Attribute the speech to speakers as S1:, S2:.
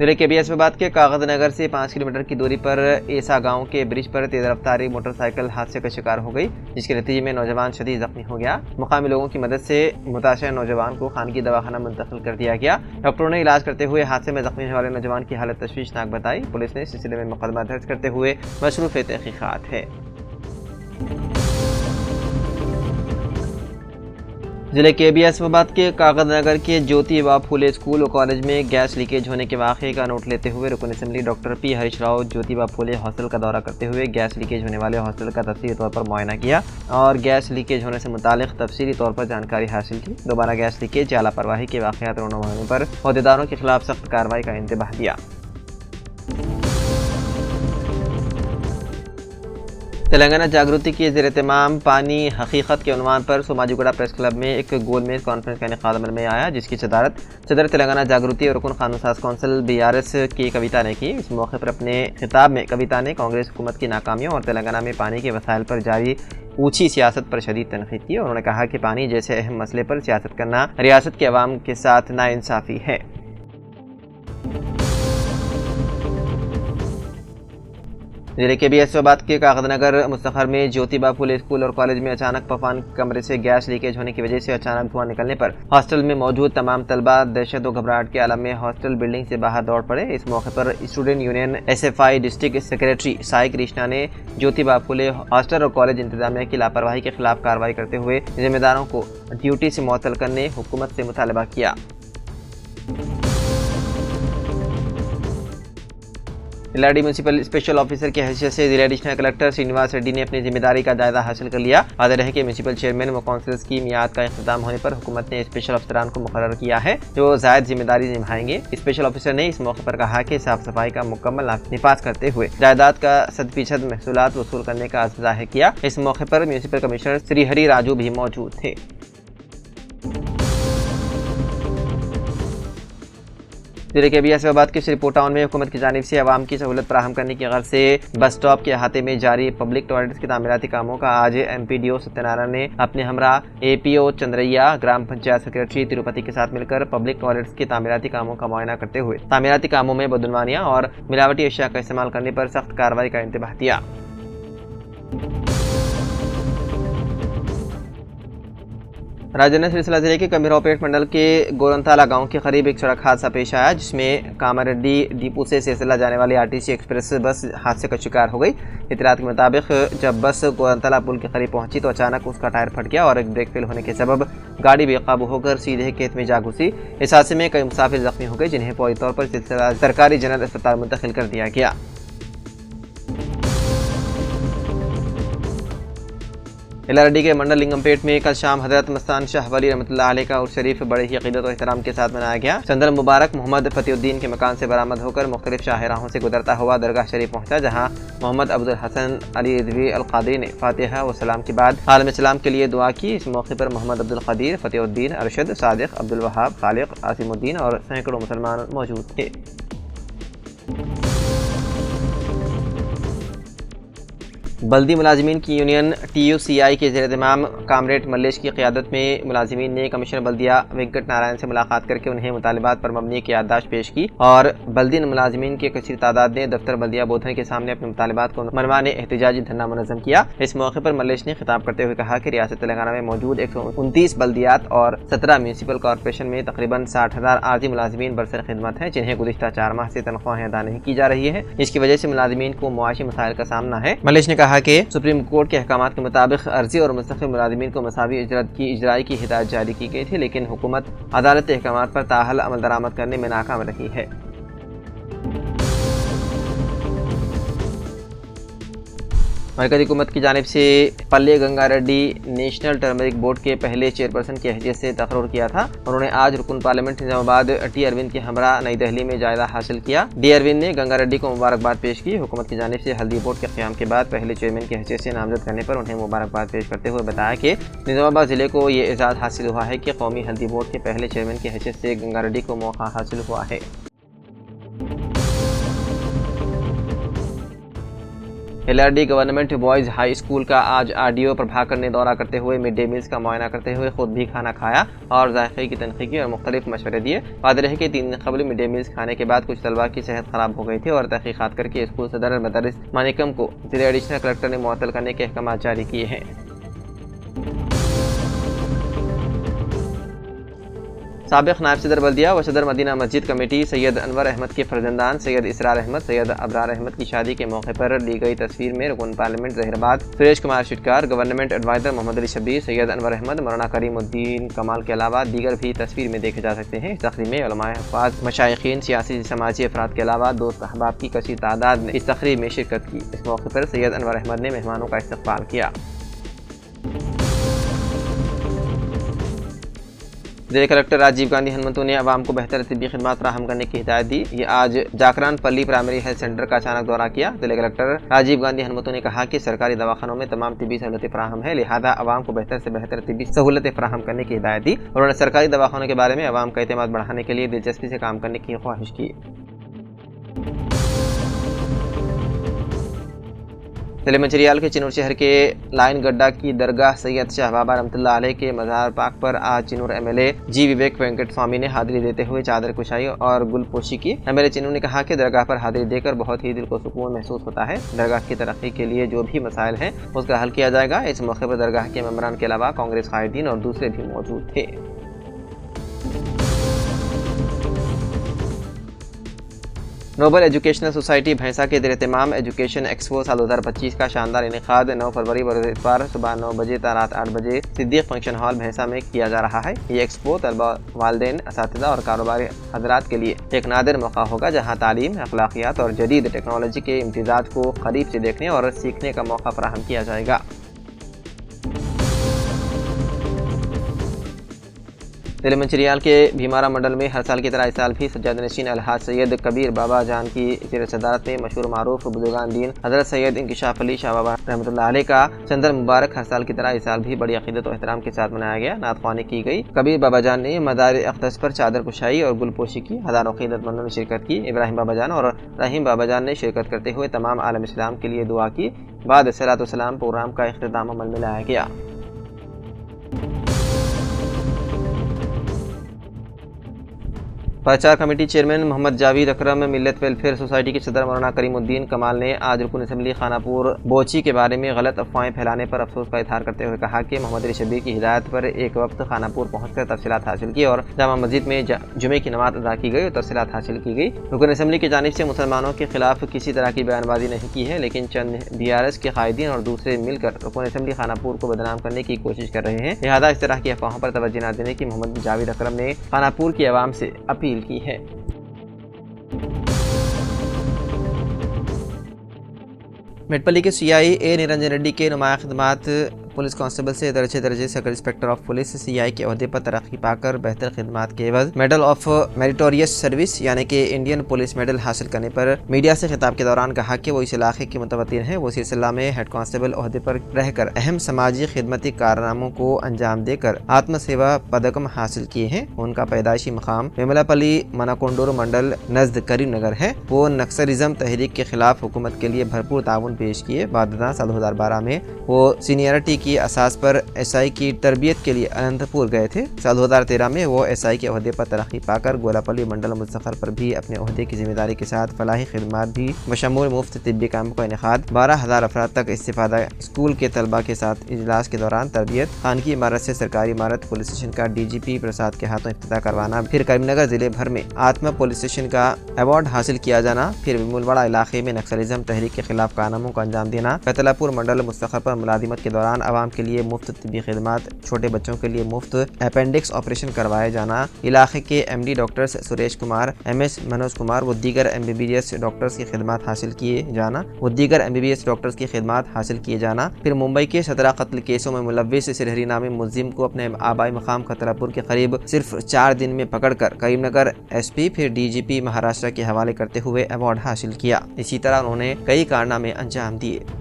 S1: जिले के बीएसबाद के कागज नगर से 5 किलोमीटर की दूरी पर ऐसा गांव के ब्रिज पर तेज रफ्तारी मोटरसाइकिल हादसे का शिकार हो गई, जिसके नतीजे में नौजवान शदीद जख्मी हो गया। मुकामी लोगों की मदद से मुताशर नौजवान को खानगी दवाखाना मुंतकिल कर दिया गया। डॉक्टरों ने इलाज करते हुए हादसे में जख्मी होने वाले नौजवान की हालत तशवीशनाक बताई। पुलिस ने इस सिलसिले में मुकदमा दर्ज करते हुए मशरूफ तहकीकात है। जिले के बीएसबाद के कागज नगर के ज्योतिबा फूले स्कूल और कॉलेज में गैस लीकेज होने के वाक़े का नोट लेते हुए रुकन assembly doctor P Harish Rao Jyotiba Phule hostel का दौरा करते हुए गैस लीकेज होने वाले हॉस्टल का तफसीली तौर पर मुआयना किया और गैस लीकेज होने से मुतालिक तफसीली तौर पर जानकारी हासिल की। दोबारा गैस लीकेज या लापरवाही के वाक़यात रोना होने पर अहदेदारों के खिलाफ सख्त कार्रवाई का इंतबाह दिया। तेलंगाना जागृति की ज़ेर-ए-तमाम पानी हकीकत के उन्वान पर सोमाजीगुड़ा प्रेस क्लब में एक गोलमेज कॉन्फ्रेंस का इनेकाद अमल में आया, जिसकी सदारत सदर तेलंगाना जागृति और रुकन कानून-साज कौंसिल BRS की कविता ने की। इस मौके पर अपने खिताब में कविता ने कांग्रेस हुकूमत की नाकामियों और तेलंगाना में पानी के वसाइल पर जारी ऊंची सियासत पर शदीद तनकीद की। उन्होंने कहा कि पानी जैसे अहम मसले पर सियासत करना रियासत के अवाम के साथ नाइंसाफ़ी है। जिले के बीएसबाद के कागजनगर मुस्तखर में ज्योतिबा फूले स्कूल और कॉलेज में अचानक पफान कमरे से गैस लीकेज होने की वजह से अचानक धुआं निकलने पर हॉस्टल में मौजूद तमाम तलबा दहशत और घबराहट के आलम में हॉस्टल बिल्डिंग से बाहर दौड़ पड़े। इस मौके पर student union SFI district secretary Sai Krishna ने ज्योतिबा फूले हॉस्टल और कॉलेज इंतजामिया की लापरवाही के खिलाफ कार्रवाई करते हुए जिम्मेदारों को ड्यूटी से मुअत्तल करने हुकूमत से मुतालबा किया। जिलाडी म्यूनसिपल स्पेशल ऑफिसर की हैसियत से जिला एडिशनल कलेक्टर श्रीनिवास रेड्डी ने अपनी जिम्मेदारी का जायजा हासिल कर लिया। वाज़ेह है कि म्यूनसिपल चेयरमैन व काउंसिलर्स की मियाद का इख्तिताम होने पर हुकूमत ने स्पेशल अफसरान को मुकर्रर किया है जो ज़ायद जिम्मेदारी निभाएंगे। स्पेशल ऑफिसर ने इस मौके पर कहा कि साफ सफाई का मुकम्मल निफाज करते हुए जायदाद का 100% महसूलात वसूल करने का अज़्म ज़ाहिर किया। इस मौके पर म्यूनसिपल कमिश्नर श्री हरि राजू भी मौजूद थे। जिले के बीएसबाद के श्रीपुर टाउन में हुकूमत की जानिब से अवाम की सहूलत फराहम करने की गर्ज से बस स्टॉप के अहाते में जारी पब्लिक टॉयलेट्स के तामीराती कामों का आज MPDO सत्यनारायण ने अपने हमरा APO चंद्रैया, ग्राम पंचायत सेक्रेटरी तिरुपति के साथ मिलकर पब्लिक टॉयलेट्स के तामीराती कामों का मुआयना करते हुए तामीराती कामों में बदनवानियाँ और मिलावटी अशिया का इस्तेमाल करने पर सख्त कार्रवाई का इंतबाह दिया। राजौरी सिलसिला जिले के कमीरापेट मंडल के गोरंताला गांव के करीब एक सड़क हादसा पेश आया, जिसमें कामारेड्डी डिपो से सिलसिला जाने वाली RTC एक्सप्रेस बस हादसे का शिकार हो गई। इतलात के मुताबिक जब बस गोरंताला पुल के करीब पहुंची तो अचानक उसका टायर फट गया और एक ब्रेक फेल होने के सबब गाड़ी बेकाबू होकर सीधे खेत में जा घुसी। इस हादसे में कई मुसाफिर जख्मी हो गए, जिन्हें फौरी तौर पर सिलसिला सरकारी जनरल अस्पताल मुंतकिल कर दिया गया। इलारडी के मंडल लिंगमपेट में कल शाम हजरत मस्तान शाह वली रहमतुल्लाह अलैह का उर्स शरीफ बड़े ही अक़ीदत और एहतराम के साथ मनाया गया। चंदर मुबारक मोहम्मद फतेहुद्दीन के मकान से बरामद होकर मुख्तलिफ शाहराहों से गुजरता हुआ दरगाह शरीफ पहुंचा, जहां मोहम्मद अब्दुल हसन अली रिजवी अल क़ादरी ने फातिहा व सलाम के बाद आलम इस्लाम के लिए दुआ की। इस मौके पर मोहम्मद अब्दुल क़दीर, फतेहुद्दीन, अरशद, सादिक, अब्दुल वहाब, खालिक, आसिमुद्दीन और सैकड़ों मुसलमान मौजूद थे। बल्दी मुलाजिमीन की यूनियन TUCI के ज़ेर-ए-तमाम कामरेड मल्लेश की क़यादत में मुलाजिमीन ने कमिश्नर बल्दिया वेंकट नारायण से मुलाकात करके उन्हें मुतालिबात पर मबनी की याददाश्त पेश की और बल्दी मुलाजिमीन की कसीर तादाद ने दफ्तर बल्दिया बोधन के सामने अपने मुतालिबात को मनवाने एहतजाजी धरना मुनज़्ज़म किया। इस मौके पर मल्लेश ने खिताब करते हुए कहा कि रियासत तेलंगाना में मौजूद 129 बल्दियात और 17 म्यूनसिपल कॉरपोरेशन में तकरीबन 60,000 आर्जी मुलाजिमीन बरसर खिदमत हैं, जिन्हें गुज़िश्ता 4 माह से तनख्वाहें अदा नहीं की जा रही है। इसकी वजह से मुलाजिमीन को मुआशी मसाइल का सामना है। मल्लेश ने कहा कि सुप्रीम कोर्ट के अहकामात के मुताबिक अर्जी और मुस्तक़िल मुलाजिमीन को मसावी इजरत की इजराई की हिदायत जारी की गई थी, लेकिन हुकूमत अदालती अहकामात पर ताहल अमल दरामद करने में नाकाम रही है। मरकज़ी हुकूमत की जानिब से पल्ले गंगारेड्डी नेशनल टर्मरिक बोर्ड के पहले चेयरपर्सन की हैसियत से तकर्रुर किया था। उन्होंने आज रुकन पार्लियामेंट निज़ामाबाद टी अरविंद के हमरा नई दिल्ली में जायजा हासिल किया। डी अरविंद ने गंगारेड्डी को मुबारकबाद पेश की। हुकूमत की जानिब से हल्दी बोर्ड के क़याम के बाद पहले चेयरमैन की हैसियत से नामजद करने पर उन्हें मुबारकबाद पेश करते हुए बताया कि निज़ामाबाद ज़िले को ये एजाज़ हासिल हुआ है कि कौमी हल्दी बोर्ड के पहले चेयरमैन की हैसियत से गंगारेड्डी को मौका हासिल हुआ है। LRD government boys high school का आज RDO प्रभाकर ने दौरा करते हुए मिड डे मील्स का मुआयना करते हुए खुद भी खाना खाया और जायके की तनकीद और मुख्तलिफ मशवरे दिए। वादे रहे कि 3 दिन कबल मिड डे मील्स खाने के बाद कुछ तलबा की सेहत खराब हो गई थी और तहकीकात करके स्कूल सदर मदरस मानिकम को जिले एडिशनल कलेक्टर ने मुअत्तल करने के अहकाम जारी किए हैं। साबिक़ नायब सदर बल्दिया व सदर मदीना मस्जिद कमेटी सैयद अनवर अहमद के फर्जंदान सैयद इसरार अहमद सैयद अबरार अहमद की शादी के मौके पर ली गई तस्वीर में रुकन parliament Zaheerabad Suresh Kumar Shetkar, government advisor Mohammed Ali Shabbir, Syed Anwar Ahmed, Maulana Kareemuddin कमाल के अलावा दीगर भी तस्वीर में देखे जा सकते हैं। इस तकरीब में उलमाए हफ़ाज़, मशाइखीन, सियासी समाजी अफराद के अलावा दोस्त अहबाब की कसीर तादाद ने इस तकरीब में शिरकत की। इस मौके पर सैयद अनवर अहमद ने मेहमानों का इस्तकबाल किया। जिले कलेक्टर राजीव गांधी हनुमंतु ने अवाम को बेहतर तिब्बी खिदमत फराहम करने की हिदायत दी। ये आज जाकरान पल्ली प्राइमरी हेल्थ सेंटर का अचानक दौरा किया। जिले कलेक्टर राजीव गांधी हनुमंतु ने कहा कि सरकारी दवाखानों में तमाम तिब्बी सहूलतें फराहम है, लिहाजा अवाम को बेहतर से बेहतर तिब्बी सहूलतें फराहम करने की हिदायत दी। उन्होंने सरकारी दवाखानों के बारे में अवाम का एतमाद बढ़ाने के लिए दिलचस्पी से काम करने की ख्वाहिश की। जिले मंचिरियाल के चिनूर शहर के लाइन गड्ढा की दरगाह सैयद शाह बाबा रहमतुल्लाह अलैह के मज़ार पाक पर आज चिनूर MLA जी विवेक वेंकट स्वामी ने हाजिरी देते हुए चादर कुशाई और गुलपोशी की। MLA चिनूर ने कहा कि दरगाह पर हाजिरी देकर बहुत ही दिल को सुकून महसूस होता है। दरगाह की तरक्की के लिए जो भी मसाइल हैं उसका हल किया जाएगा। इस मौके पर दरगाह के मेंबरान के अलावा कांग्रेस कायदीन और दूसरे भी मौजूद थे। नोबल एजुकेशनल सोसाइटी भैंसा के ज़ेर-ए-एहतमाम एजुकेशन एक्सपो साल 2025 का शानदार इनेकाद 9 फरवरी बरोज़ इतवार सुबह 9 बजे ता रात 8 बजे सिद्दीक फंक्शन हॉल भैंसा में किया जा रहा है। ये एक्सपो तलबा, वालिदैन, असातिज़ा और कारोबारी हज़रात के लिए एक नादिर मौका होगा जहाँ तालीम, अखलाकियात और जदीद टेक्नोलॉजी के इम्तिज़ाज को करीब से देखने और सीखने का मौका फराहम किया जाएगा। जिले मंचिरियाल के भीमारा मंडल में हर साल की तरह इस साल भी सज्जाद नशीन अलहाज सैयद कबीर बाबा जान की ज़ेर सदारत में मशहूर मारूफ बुजुर्गान दीन हज़रत सैयद इंकिशाफ अली शाह बाबा रहमतुल्लाह अलैह का चंदर मुबारक हर साल की तरह इस साल भी बड़ी अक़ीदत और एहतराम के साथ मनाया गया। नात ख्वानी की गई। कबीर बाबा जान ने मदार अक़दस पर चादर कुशाई और गुलपोशी की। हज़ारों अक़ीदतमंदों ने शिरकत की। इब्राहिम बाबा जान और रहीम बाबा जान ने शिरकत करते हुए तमाम आलम इस्लाम के लिए दुआ की। बाद सलातो सलाम प्रोग्राम का इख्तिताम अमल में लाया गया। प्रचार कमेटी चेयरमैन मोहम्मद जावेद अकरम, मिल्लत वेलफेयर सोसाइटी के सदर मौलाना करीमुद्दीन कमाल ने आज रुकन असम्बली खानापुर बोची के बारे में गलत अफवाहें फैलाने पर अफसोस का इजहार करते हुए कहा कि मोहम्मद अली शब्बीर की हिदायत पर एक वक्त खानापुर पहुंचकर तफसीलात हासिल की और जामा मस्जिद में जुमे की नमाज अदा की गई और तफसीलात हासिल की गई। रुकन असम्बली की जानिब से मुसलमानों के खिलाफ किसी तरह की बयानबाजी नहीं की है, लेकिन चंद BRS के कायदीन और दूसरे मिलकर रुकन असम्बली खानापुर को बदनाम करने की कोशिश कर रहे हैं। लिहाजा इस तरह की अफवाहों पर तवज्जो न देने की मोहम्मद जावेद अकरम ने खानापुर की आवाम से अपील की है। मेटपल्ली के CI A निरंजन रेड्डी के नुमाया खिदमात पुलिस कांस्टेबल से दर्जे sub inspector of police CI के ओहदे पर तरक्की पाकर बेहतर खिदमात के एवज मेडल ऑफ मेरिटोरियस सर्विस यानी कि इंडियन पुलिस मेडल हासिल करने पर मीडिया से खिताब के दौरान कहा कि वो इस इलाके के मुतवत्तिन हैं। वो सिलसिला में हेड कांस्टेबल ओहदे पर रहकर अहम समाजी खिदमती कारनामों को अंजाम देकर आत्म सेवा पदकम हासिल किए हैं। उनका पैदाइशी मकाम वेमलापल्ली मनाकोंडोर मंडल नजद करीमनगर है। वो नक्सलिज्म तहरीक के खिलाफ हुकूमत के लिए भरपूर ताउन पेश किए। बाद साल 2012 में वो सीनियरिटी की असास पर SI की तरबियत के लिए अनंतपुर गए थे। साल 2013 में वो SI के ओहदे पर तरक्की पाकर गोलापल्ली मंडल मुस्तखर पर भी अपने ओहदे की जिम्मेदारी के साथ फलाही खिदमात भी बशमूल मुफ्त तिब्बी कैंप का इनेकाद 12,000 अफराद तक इस्तिफादा स्कूल के तलबा के साथ इजलास के दौरान तरबियत खानगी इमारत से सरकारी इमारत पुलिस स्टेशन का DGP प्रसाद के हाथों इफ्तिताह करवाना, फिर करीमनगर जिले भर में आत्मा पुलिस स्टेशन का अवार्ड हासिल किया जाना, फिर विमुलवाड़ा इलाके में नक्सलिज्म तहरीक के खिलाफ कारनामों को अंजाम देना, फैतलापुर मंडल मुस्तखर पर मुलाजिमत के दौरान आवाम के लिए मुफ्त तिब्बी खिदमात, छोटे बच्चों के लिए मुफ्त अपेंडिक्स ऑपरेशन करवाए जाना, इलाके के MD doctors Suresh Kumar, MS Manoj Kumar व दीगर MBBS डॉक्टर्स की खिदमात हासिल किए जाना, फिर मुंबई के 17 कत्ल केसों में मुलव्विस सिरहरी नामी मुल्जिम को अपने आबाई मकाम खतरापुर के करीब सिर्फ 4 दिन में पकड़कर करीमनगर SP फिर DGP महाराष्ट्र के हवाले करते हुए अवार्ड हासिल किया। इसी तरह उन्होंने कई कारनामे अंजाम दिए।